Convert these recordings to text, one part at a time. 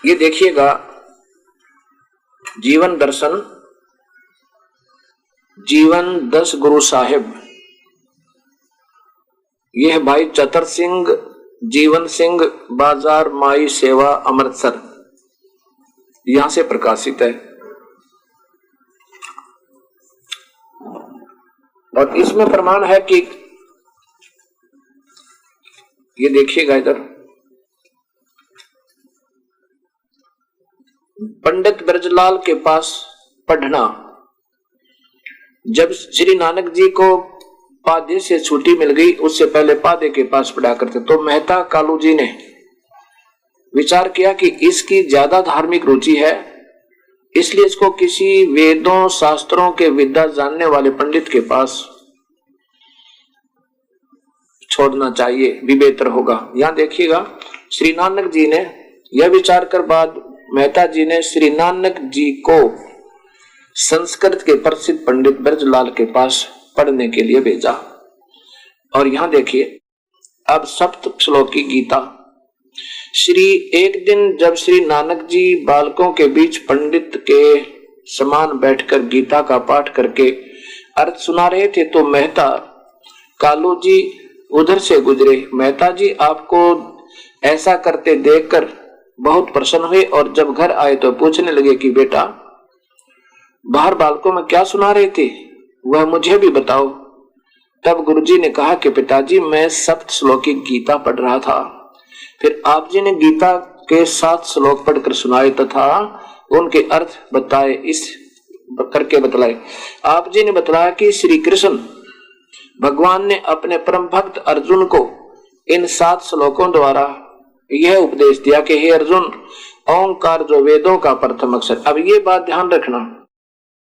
ये देखिएगा जीवन दर्शन, जीवन 10 गुरु साहिब। यह है भाई चतर सिंह जीवन सिंह, बाजार माई सेवा, अमृतसर, यहां से प्रकाशित है। और इसमें प्रमाण है कि ये देखिएगा इधर, पंडित ब्रजलाल के पास पढ़ना। जब श्री नानक जी को पादे से छुट्टी मिल गई, उससे पहले पादे के पास पढ़ा करते, तो मेहता कालू जी ने विचार किया कि इसकी ज्यादा धार्मिक रुचि है, इसलिए इसको किसी वेदों शास्त्रों के विद्या जानने वाले पंडित के पास छोड़ना चाहिए, भी बेहतर होगा। यहां देखिएगा श्री नानक जी ने यह विचार कर बाद मेहता जी ने श्री नानक जी को संस्कृत के प्रसिद्ध पंडित ब्रजलाल के पास पढ़ने के लिए भेजा। और यहां देखिए अब सप्त श्लोकी गीता। एक दिन जब श्री नानक जी बालकों के बीच पंडित के समान बैठकर गीता का पाठ करके अर्थ सुना रहे थे, तो मेहता कालू जी उधर से गुजरे। मेहता जी आपको ऐसा करते देखकर बहुत प्रसन्न हुए और जब घर आए तो पूछने लगे कि बेटा बाहर बालकों में क्या सुना रहे थे, वह मुझे भी बताओ। तब गुरुजी ने कहा कि पिताजी मैं सप्त श्लोकी गीता पढ़ रहा था। फिर आप जी ने गीता के 7 श्लोक पढ़कर सुनाए तथा उनके अर्थ बताए, इस करके बतलाए। आप जी ने बताया कि श्री कृष्ण भगवान ने अपने परम भक्त अर्जुन को इन 7 श्लोकों द्वारा यह उपदेश दिया कि हे अर्जुन, ओंकार जो वेदों का प्रथम अक्षर। अब ये बात ध्यान रखना,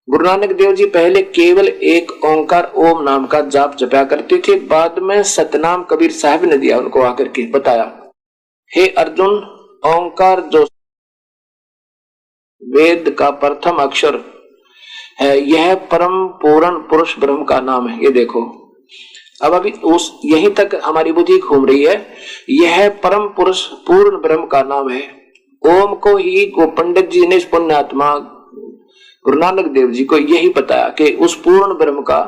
गुरु नानक देव जी पहले केवल एक ओंकार ओम नाम का जाप जपा करते थे, बाद में सतनाम कबीर साहब ने दिया उनको आकर के बताया, हे अर्जुन, ओंकार जो वेद का प्रथम अक्षर है, यह परम पूर्ण पुरुष ब्रह्म का नाम है। ये देखो अब अभी उस यहीं तक हमारी बुद्धि घूम रही है। यह परम पुरुष पूर्ण ब्रह्म का नाम है। ओम को ही को पंडित जी ने पुण्यात्मा गुरु नानक देव जी को यही बताया कि उस पूर्ण ब्रह्म का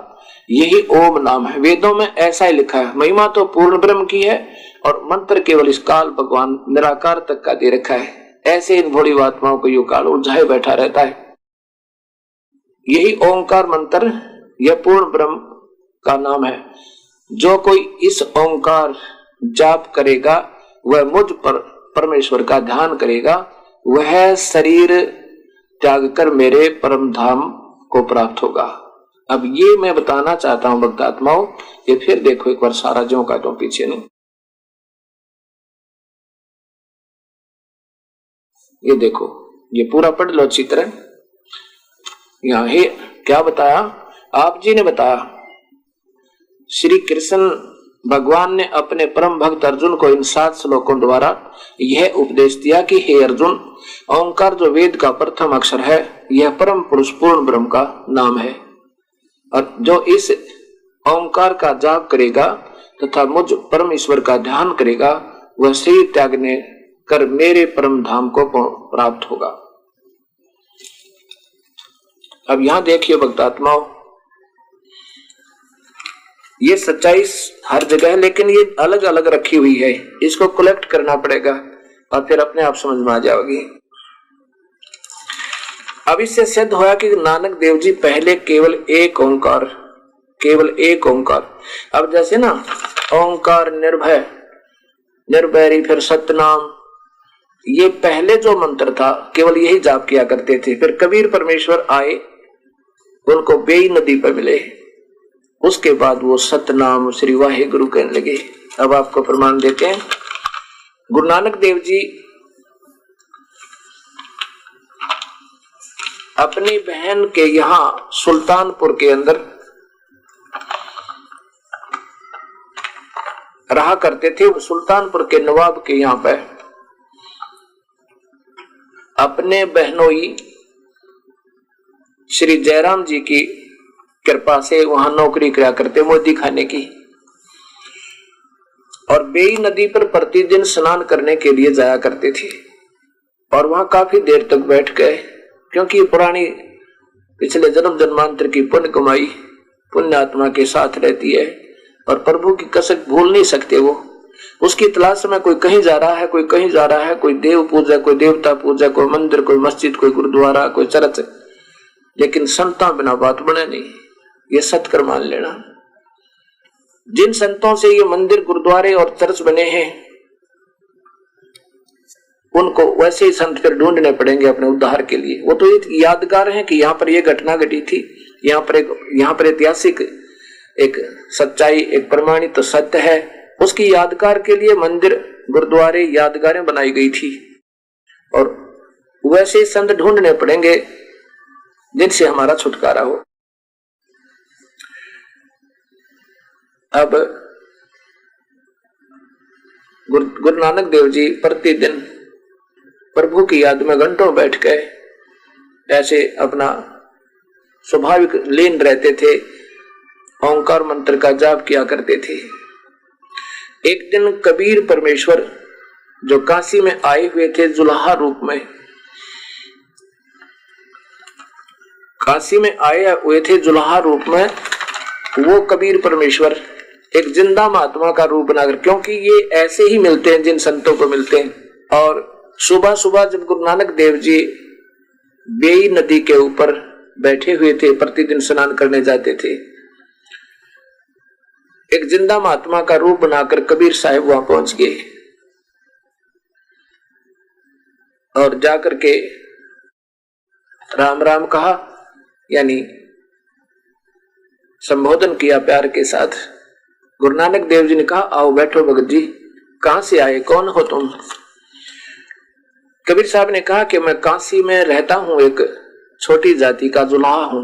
यही ओम नाम है। वेदों में ऐसा ही लिखा है। महिमा तो पूर्ण ब्रह्म की है और मंत्र केवल इस काल भगवान निराकार तक का दे रखा है। ऐसे इन भोली आत्माओं को यू काल उलझाए बैठा रहता है। यही ओंकार मंत्र यह पूर्ण ब्रह्म का नाम है। जो कोई इस ओंकार जाप करेगा, वह मुझ पर परमेश्वर का ध्यान करेगा, वह शरीर त्याग कर मेरे परम धाम को प्राप्त होगा। अब ये मैं बताना चाहता हूं भक्तात्माओं, ये फिर देखो एक बार सारा जो का तो पीछे नहीं, ये देखो ये पूरा पढ़ लो अच्छी तरह। यहां है क्या बताया, आप जी ने बताया श्री कृष्ण भगवान ने अपने परम भक्त अर्जुन को इन 7 श्लोकों द्वारा यह उपदेश दिया कि हे अर्जुन, ओंकार जो वेद का प्रथम अक्षर है, यह परम पुरुष पूर्ण ब्रह्म का नाम है। और जो इस ओंकार का जाप करेगा तथा मुझ परमेश्वर का ध्यान करेगा, वह शरीर त्यागने कर मेरे परम धाम को प्राप्त होगा। अब यहां देखिए भक्तात्माओं, ये सच्चाई हर जगह है, लेकिन ये अलग अलग रखी हुई है। इसको कलेक्ट करना पड़ेगा और फिर अपने आप समझ में आ जाओगी। अब इससे सिद्ध हुआ कि नानक देव जी पहले केवल एक ओंकार। अब जैसे ना ओंकार निर्भय, निर्भैरी, फिर सतनाम, ये पहले जो मंत्र था केवल यही जाप किया करते थे। फिर कबीर परमेश्वर आए, उनको बेई नदी पर मिले, उसके बाद वो सतनाम श्री वाहेगुरु कहने लगे। अब आपको प्रमाण देते हैं। गुरु नानक देव जी अपनी बहन के यहां सुल्तानपुर के अंदर रहा करते थे। सुल्तानपुर के नवाब के यहां पे अपने बहनोई श्री जयराम जी की कृपा से वहां नौकरी किया करते, मोदी खाने की। और बेई नदी पर प्रतिदिन स्नान करने के लिए जाया करते थे। और वहां काफी देर तक बैठ गए, क्योंकि पुरानी पिछले जन्म जन्मांतर की पुण्य कमाई पुण्य आत्मा के साथ रहती है और प्रभु की कसक भूल नहीं सकते वो। उसकी तलाश में कोई कहीं जा रहा है, कोई कहीं जा रहा है, कोई देव पूजा, कोई देवता पूजा, कोई मंदिर, कोई मस्जिद, कोई गुरुद्वारा, कोई चर्च, लेकिन संतों बिना बात बने नहीं। ये सत्कर मान लेना। जिन संतों से ये मंदिर, गुरुद्वारे और चर्च बने हैं, उनको वैसे ही संत फिर ढूंढने पड़ेंगे अपने उद्धार के लिए। वो तो यादगार है कि यहाँ पर ये घटना घटी थी, यहाँ पर ऐतिहासिक एक सच्चाई, एक प्रमाणित तो सत्य है, उसकी यादगार के लिए मंदिर, गुरुद्वारे, यादगारें बनाई गई थी। और वैसे संत ढूंढने पड़ेंगे जिनसे हमारा छुटकारा हो। अब गुरु नानक देव जी प्रतिदिन प्रभु की याद में घंटों बैठ गए, ऐसे अपना स्वाभाविक लीन रहते थे, ओंकार मंत्र का जाप किया करते थे। एक दिन कबीर परमेश्वर जो काशी में आए हुए थे जुलाहा रूप में, काशी में आए हुए थे जुलाहा रूप में, वो कबीर परमेश्वर एक जिंदा महात्मा का रूप बनाकर, क्योंकि ये ऐसे ही मिलते हैं जिन संतों को मिलते हैं। और सुबह सुबह जब गुरु नानक देव जी बेई नदी के ऊपर बैठे हुए थे, प्रतिदिन स्नान करने जाते थे, एक जिंदा महात्मा का रूप बनाकर कबीर साहब वहां पहुंच गए और जाकर के राम राम कहा, यानी संबोधन किया प्यार के साथ। गुरु नानक देव जी ने कहा, आओ बैठो भगत जी, कहां से आए, कौन हो तुम? कबीर साहब ने कहा कि मैं काशी में रहता हूं, एक छोटी जाति का जुलाहा हूं,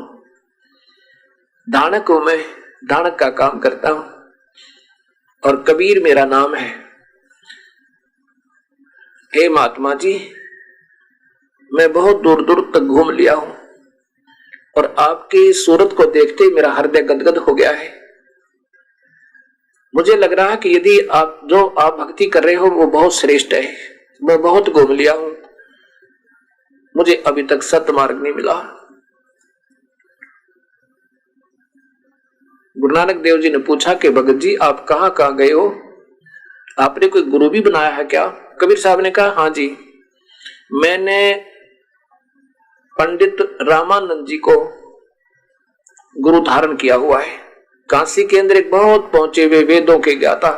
धानक हूं, मैं धानक का काम करता हूं और कबीर मेरा नाम है। हे महात्मा जी, मैं बहुत दूर दूर तक घूम लिया हूं और आपकी सूरत को देखते ही मेरा हृदय गदगद हो गया है। मुझे लग रहा है कि यदि आप भक्ति कर रहे हो वो बहुत श्रेष्ठ है। मैं बहुत घूम लिया हूं, मुझे अभी तक सत्य मार्ग नहीं मिला। गुरु नानक देव जी ने पूछा कि भगत जी आप कहां कहां गए हो, आपने कोई गुरु भी बनाया है क्या? कबीर साहब ने कहा, हाँ जी, मैंने पंडित रामानंद जी को गुरु धारण किया हुआ है। काशी के अंदर एक बहुत पहुंचे हुए वेदों के ज्ञाता,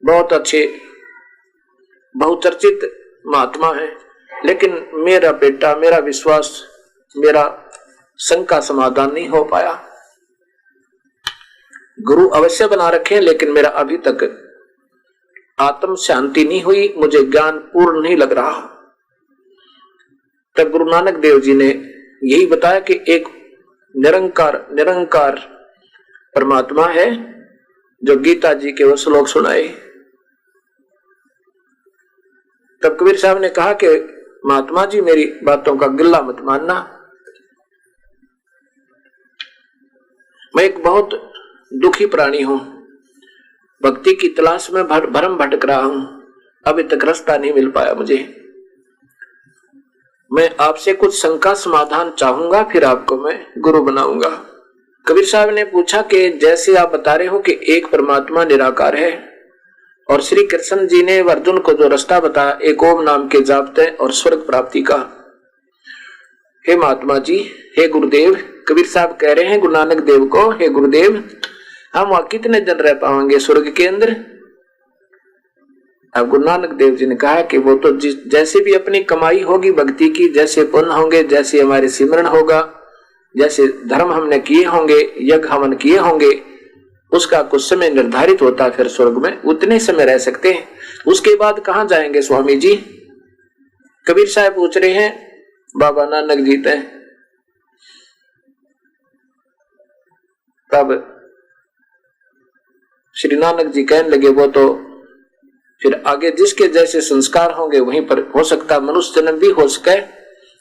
बहुत अच्छे बहुचर्चित महात्मा है, लेकिन मेरा बेटा, मेरा विश्वास, मेरा शंका समाधान नहीं हो पाया। गुरु अवश्य बना रखे, लेकिन मेरा अभी तक आत्म शांति नहीं हुई, मुझे ज्ञान पूर्ण नहीं लग रहा। तब गुरु नानक देव जी ने यही बताया कि एक निरंकार परमात्मा है जो गीता जी के वो श्लोक सुनाए। तब कबीर साहब ने कहा कि महात्मा जी मेरी बातों का गिल्ला मत मानना, मैं एक बहुत दुखी प्राणी हूं, भक्ति की तलाश में भरम भटक रहा हूं, अभी तक रास्ता नहीं मिल पाया मुझे। मैं आपसे कुछ शंका समाधान चाहूंगा, फिर आपको मैं गुरु बनाऊंगा। कबीर साहब ने पूछा कि जैसे आप बता रहे हो कि एक परमात्मा निराकार है और श्री कृष्ण जी ने अर्जुन को जो रास्ता बताया एक ओम नाम के जापते और स्वर्ग प्राप्ति का, हे महात्मा जी, हे गुरुदेव, कबीर साहब कह रहे हैं गुरु नानक देव को, हे गुरुदेव, हम वहां कितने दिन रह पाएंगे स्वर्ग के अंदर? अब गुरु नानक देव जी ने कहा कि वो तो जैसे भी अपनी कमाई होगी भक्ति की, जैसे पुण्य होंगे, जैसे हमारे सिमरण होगा, जैसे धर्म हमने किए होंगे, यज्ञ हवन किए होंगे, उसका कुछ समय निर्धारित होता है, फिर स्वर्ग में उतने समय रह सकते हैं। उसके बाद कहां जाएंगे स्वामी जी? कबीर साहब पूछ रहे हैं, बाबा नानक जी थे। तब श्री नानक जी कहने लगे, वो तो फिर आगे जिसके जैसे संस्कार होंगे वहीं पर हो सकता मनुष्य जन्म भी हो सके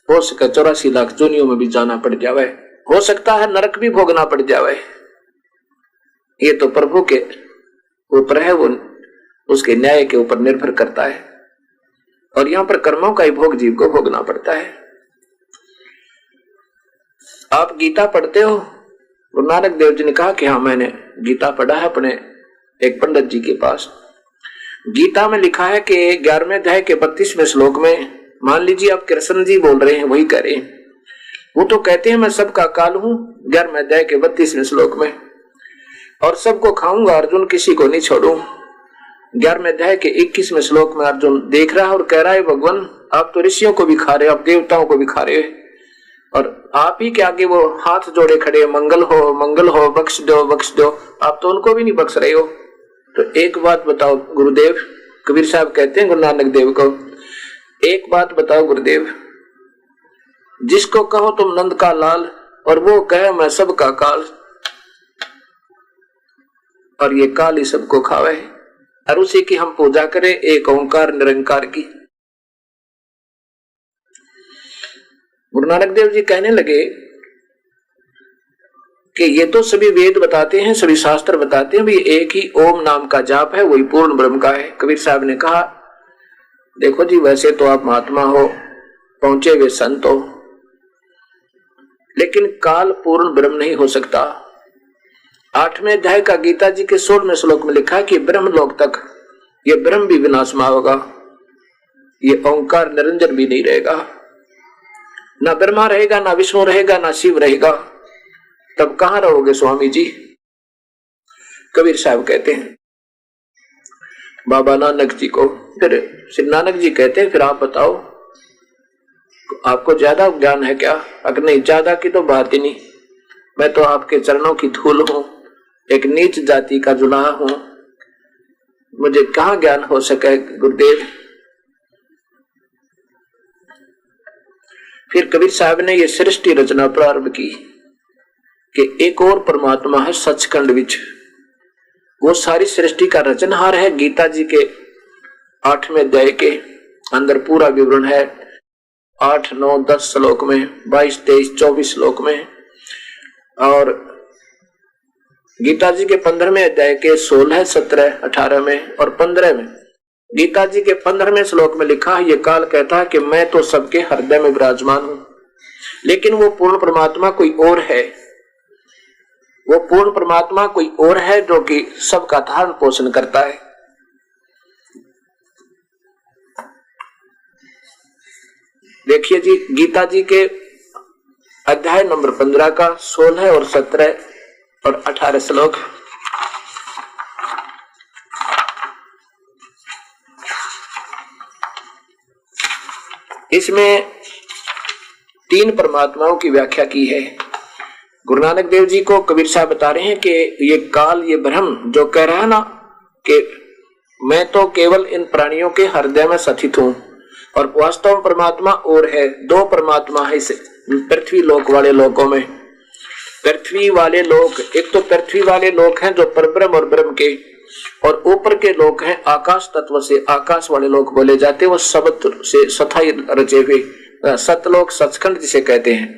84 लाख जोनियों में भी जाना पड़ जावे, हो सकता है नरक भी भोगना पड़ जावे। ये तो प्रभु के ऊपर है, वो उसके न्याय के ऊपर निर्भर करता है। और यहाँ पर कर्मों का ही भोग जीव को भोगना पड़ता है। आप गीता पढ़ते हो? गुरु नानक देव जी ने कहा कि हाँ, मैंने गीता पढ़ा है अपने एक पंडित जी के पास। गीता में लिखा है कि 11वें अध्याय के 32वें श्लोक में, मान लीजिए आप कृष्ण जी बोल रहे हैं, वही करें। वो तो कहते हैं मैं सबका काल हूं 11वें अध्याय के 32वें श्लोक में, और सबको खाऊंगा, अर्जुन किसी को नहीं छोड़ू। 11वें अध्याय के 21वें श्लोक में अर्जुन देख रहा है और कह रहा है भगवान आप तो ऋषियों को भी खा रहे हो, आप देवताओं को भी खा रहे हो, और आप ही के आगे वो हाथ जोड़े खड़े, मंगल हो, बख्श दो, आप तो उनको भी नहीं बख्श रहे हो। तो एक बात बताओ गुरुदेव, कबीर साहब कहते हैं गुरु नानक देव को, एक बात बताओ गुरुदेव, जिसको कहो तुम नंद का लाल और वो कहे मैं सबका काल, और ये काल ही सबको खावे, और उसी की हम पूजा करें, एक ओंकार निरंकार की। गुरु नानक देव जी कहने लगे कि ये तो सभी वेद बताते हैं, सभी शास्त्र बताते हैं, भी एक ही ओम नाम का जाप है, वही पूर्ण ब्रह्म का है। कबीर साहब ने कहा देखो जी, वैसे तो आप महात्मा हो, पहुंचे हुए संत हो, लेकिन काल पूर्ण ब्रह्म नहीं हो सकता। 8वें अध्याय का गीता जी के 16वें श्लोक में लिखा है कि ब्रह्मलोक तक ये ब्रह्म भी विनाशमा होगा, ये ओंकार निरंजन भी नहीं रहेगा, ना ब्रह्मा रहेगा, ना विष्णु रहेगा, ना शिव रहेगा, तब कहां रहोगे स्वामी जी? कबीर साहब कहते हैं बाबा नानक जी को, फिर श्री नानक जी कहते हैं फिर आप बताओ आपको ज्यादा ज्ञान है क्या? अगर नहीं, ज्यादा की तो बात ही नहीं, मैं तो आपके चरणों की धूल हूं, एक नीच जाति का जुलाहा हूं, मुझे कहां ज्ञान हो सके गुरुदेव। फिर कबीर साहब ने यह सृष्टि रचना प्रारंभ की कि एक और परमात्मा है सचखंड विच, वो सारी सृष्टि का रचनहार है। गीता जी के 8वें अध्याय के अंदर पूरा विवरण है, 8, 9, 10 श्लोक में, 22, 23, 24 श्लोक में, और गीता जी के 15वें अध्याय के 16, 17, 18 में और 15 में। गीता जी के 15वें श्लोक में लिखा है, ये काल कहता है कि मैं तो सबके हृदय में विराजमान हूं, लेकिन वो पूर्ण परमात्मा कोई और है, वो पूर्ण परमात्मा कोई और है जो कि सबका धारण पोषण करता है। देखिए जी, गीता जी के अध्याय नंबर 15 का 16 और 17 और 18 श्लोक। इसमें 3 परमात्माओं की व्याख्या की है। गुरु नानक देव जी को कबीर साहब बता रहे हैं कि ये काल, ये ब्रह्म जो कह रहा है ना कि मैं तो केवल इन प्राणियों के हृदय में स्थित हूं, और वास्तव में परमात्मा और है, 2 परमात्मा है इस पृथ्वी लोक वाले लोकों में। पृथ्वी वाले लोक, एक तो पृथ्वी वाले लोक हैं जो परब्रह्म और ब्रह्म के, और ऊपर के लोक हैं आकाश तत्व से आकाश वाले लोक बोले जाते हैं, वो शब्द से सथाई रचे हुए सतलोक सचखंड जिसे कहते हैं,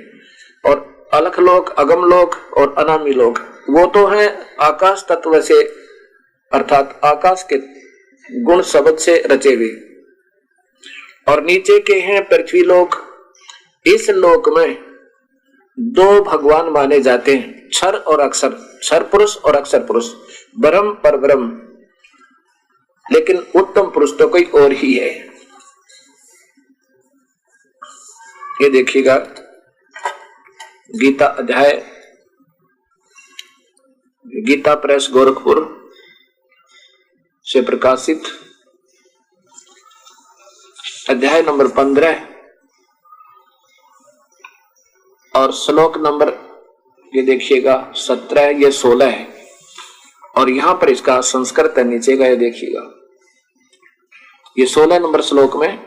और अलख लोक, अगम लोक और अनामी लोक, वो तो है आकाश तत्व से अर्थात आकाश के गुण शब्द से रचे हुए, और नीचे के हैं पृथ्वी लोक। इस लोक में 2 भगवान माने जाते हैं, क्षर और अक्षर, क्षर पुरुष और अक्षर पुरुष, ब्रह्म पर ब्रह्म, लेकिन उत्तम पुरुष तो कोई और ही है। ये देखिएगा गीता अध्याय, गीता प्रेस गोरखपुर से प्रकाशित अध्याय नंबर 15 और श्लोक नंबर ये देखिएगा 17, ये 16 है, और यहां पर इसका संस्कृत है नीचे का, ये देखिएगा ये 16 नंबर श्लोक में,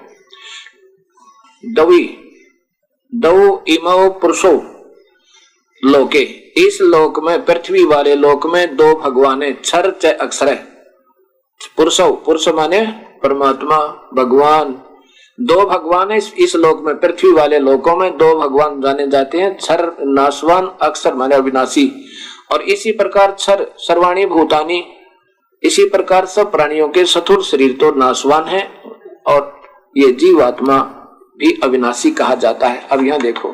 दौ इमो पुरुषो लोके, इस लोक में पृथ्वी वाले लोक में 2 भगवान है, क्षर च अक्षर है। पुरुषो, पुरुष माने परमात्मा भगवान, 2 भगवान है इस लोक में, पृथ्वी वाले लोकों में 2 भगवान जाने जाते हैं, क्षर नाशवान, अक्षर माने अविनाशी। और इसी प्रकार क्षर सर्वाणी भूतानी, इसी प्रकार सब प्राणियों के स्थूल शरीर तो नाशवान है और ये जीवात्मा भी अविनाशी कहा जाता है। अब यहां देखो,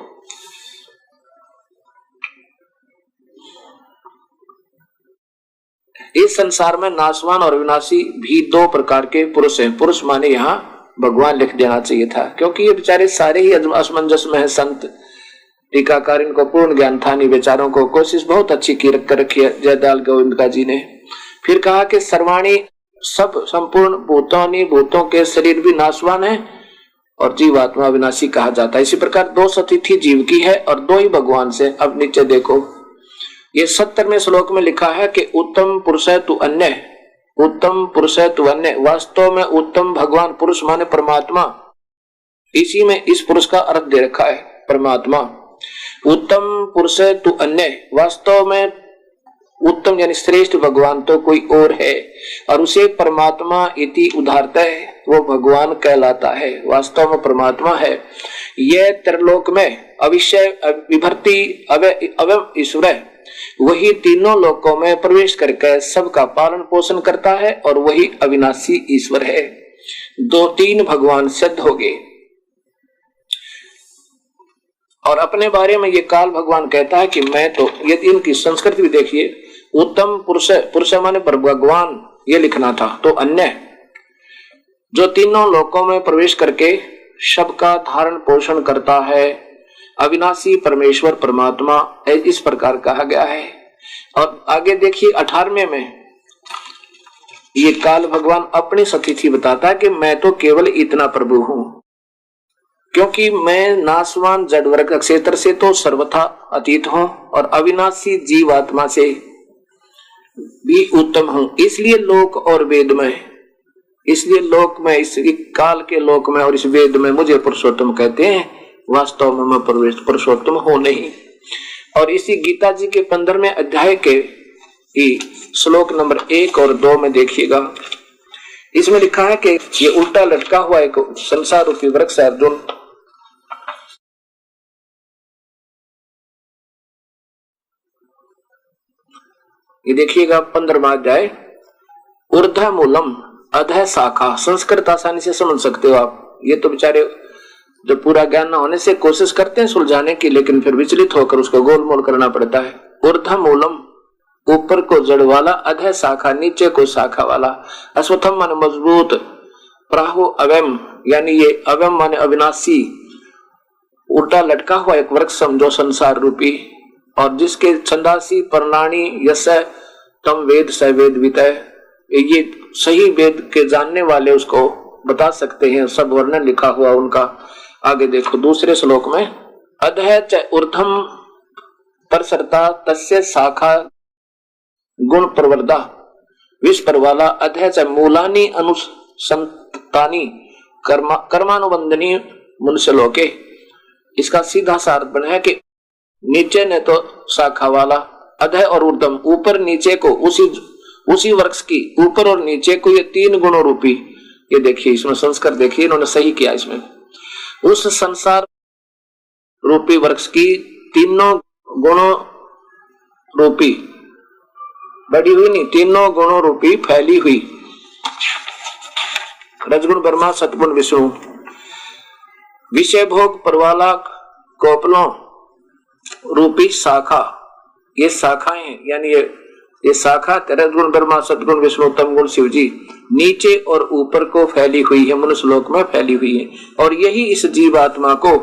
इस संसार में नाशवान और अविनाशी भी दो प्रकार के पुरुष हैं। पुरुष माने यहाँ भगवान लिख देना चाहिए था, क्योंकि ये बेचारे सारे ही असमंजस में है। संत टीकाकार इनको पूर्ण ज्ञान था नहीं बेचारों को। कोशिश बहुत अच्छी की कर रखी है जयदाल गोविंद जी ने। फिर कहा कि सर्वाणी सब संपूर्ण भूतों के शरीर भी नाशवान है और जीवात्मा अविनाशी कहा जाता है। इसी प्रकार दो सतिथि जीव की है और दो ही भगवान से। अब नीचे देखो, ये 70वें श्लोक में लिखा है कि उत्तम पुरुष है तू अन्य, उत्तम पुरुष है तू अन्य। वास्तव में उत्तम भगवान, पुरुष माने परमात्मा, इसी में इस पुरुष का अर्थ दे रखा है परमात्मा। उत्तम पुरुष है तू अन्य, वास्तव में उत्तम यानी श्रेष्ठ भगवान तो कोई और है और उसे परमात्मा इति उदाहरता है, वो भगवान कहलाता है, वास्तव में परमात्मा है। यह त्रिलोक में अविषय विभर्ति अवयव ईश्वर है, वही तीनों लोकों में प्रवेश करके सबका पालन पोषण करता है और वही अविनाशी ईश्वर है। दो तीन भगवान सिद्ध हो गए। और अपने बारे में ये काल भगवान कहता है कि मैं तो, यदि इनकी संस्कृति भी देखिए, उत्तम पुरुष, पुरुष माने भगवान ये लिखना था, तो अन्य जो तीनों लोकों में प्रवेश करके सबका धारण पोषण करता है, अविनाशी परमेश्वर परमात्मा इस प्रकार कहा गया है। और आगे देखिए 18वें में ये काल भगवान अपनी सतिथि बताता है कि मैं तो केवल इतना प्रभु हूं, क्योंकि मैं नाशवान जड़ वर्ग क्षेत्र से तो सर्वथा अतीत हूं और अविनाशी जीवात्मा से भी उत्तम हूं। इसलिए लोक और वेद में, इसलिए लोक में, इस काल के लोक में और इस वेद में मुझे पुरुषोत्तम कहते हैं, वास्तव में मैं पुरुषोत्तम हूं नहीं। और इसी गीता जी के 15वें अध्याय के श्लोक नंबर 1 और 2 में देखिएगा, इसमें लिखा है कि ये उल्टा लटका हुआ एक संसार रूपी वृक्ष है अर्जुन, ये देखिएगा 15वां अध्याय, ऊर्ध्व मूलम अधः शाखा। संस्कृत आसानी से समझ सकते हो आप। ये तो बेचारे जो पूरा ज्ञान न होने से कोशिश करते हैं सुलझाने की, लेकिन फिर विचलित होकर उसको गोलमोल करना पड़ता है। ऊर्ध्व मूलम ऊपर को जड़ वाला, अधः शाखा नीचे को शाखा वाला, अश्वत्थम माने मजबूत, प्राहु अवयम यानी ये अवयम माने अविनाशी, उल्टा लटका हुआ एक वृक्ष समझो संसार रूपी, और जिसके छंदासी प्रणाणी यश तम वेद स वेद वितय, ये सही वेद के जानने वाले उसको बता सकते हैं, सब वर्णन लिखा हुआ उनका। आगे देखो दूसरे श्लोक में, अधः च ऊर्ध्वम परसरता तस्य शाखा गुण प्रवर्धा विस्पर वाला, अधः च मूलानी अनुसंतानी कर्मानुबंधनी मुनशलोके। इसका सीधा सा अर्थ बना है कि नीचे ने तो शाखा वाला, अधः और ऊर्ध्व ऊपर नीचे को, उसी वृक्ष की ऊपर और नीचे को ये तीन गुणों रूपी, ये देखिए इसमें संस्कार देखिए इन्होंने सही किया। इसमें उस संसार रूपी वृक्ष की तीनों गुणों रूपी बड़ी हुई नहीं, तीनों गुणों रूपी फैली हुई, रजगुण ब्रह्मा सतगुण विष्णु, विषय भोग परवाला कोपलों रूपी शाखा, ये शाखाएं यानी ये शाखा रजगुण ब्रह्मा सतगुण विष्णु तम गुण शिव जी नीचे और ऊपर को फैली हुई है, मनुष्य लोक में फैली हुई है। और यही इस जीवात्मा को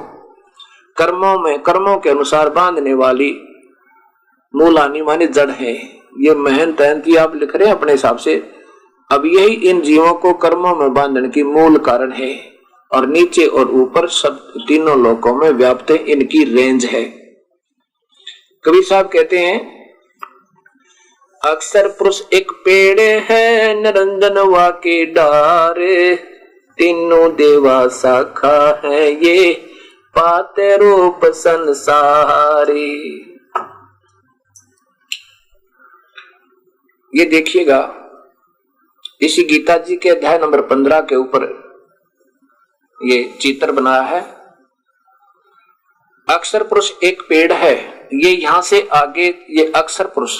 कर्मों के अनुसार बांधने वाली मूलानी माने जड़ है। ये महंत तहंती आप लिख रहे हैं अपने हिसाब से। अब यही इन जीवों को कर्मों में बांधने की मूल कारण है और नीचे और ऊपर सब तीनों लोकों में व्याप्त इनकी रेंज है। कबीर साहब कहते हैं, अक्सर पुरुष एक पेड़ है निरंजन वा के डारे, तीनों देवा शाखा है ये पाते रूप संसारी। ये देखिएगा इसी गीता जी के अध्याय नंबर 15 के ऊपर ये चित्र बनाया है। अक्षर पुरुष एक पेड़ है, ये यहां से आगे ये अक्षर पुरुष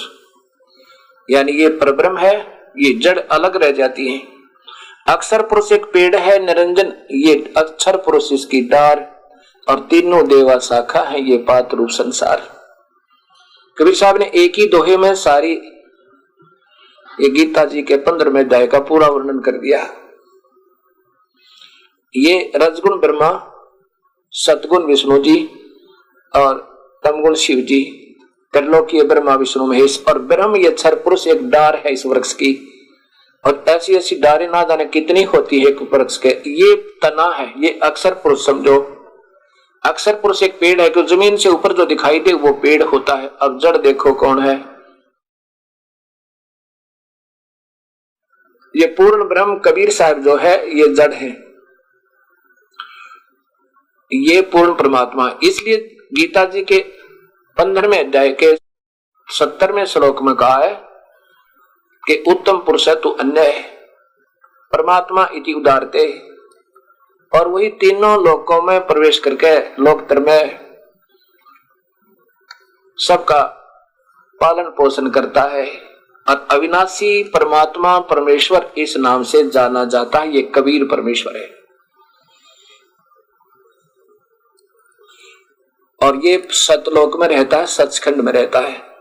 यानी ये परब्रह्म है, ये जड़ अलग रह जाती है। अक्षर पुरुष एक पेड़ है निरंजन, ये अक्षर पुरुष इसकी डार, और तीनों देवा शाखा है ये पात रूप संसार। कबीर साहब ने एक ही दोहे में सारी ये गीता जी के 15वें अध्याय का पूरा वर्णन कर दिया। ये रजगुण ब्रह्मा, सतगुण विष्णु जी और तमगुण शिव जी, त्रिलोकीय ब्रह्मा विष्णु महेश, और ब्रह्म ये अक्षर पुरुष एक डार है इस वृक्ष की। और ऐसी ऐसी डारें ना जाने कितनी होती है एक वृक्ष के। ये तना है, ये अक्षर पुरुष समझो। अक्षर पुरुष एक पेड़ है कि जमीन से ऊपर जो दिखाई दे वो पेड़ होता है। अब जड़ देखो कौन है, ये पूर्ण ब्रह्म कबीर साहब जो है ये जड़ है, ये पूर्ण परमात्मा। इसलिए गीता जी के 15वें अध्याय के 70वें श्लोक में कहा है कि उत्तम पुरुष तु अन्य है परमात्मा इति उदारते, और वही तीनों लोकों में प्रवेश करके लोकतर में सबका पालन पोषण करता है। और अविनाशी परमात्मा परमेश्वर इस नाम से जाना जाता है, ये कबीर परमेश्वर है। और ये सतलोक में रहता है, सचखंड में रहता है।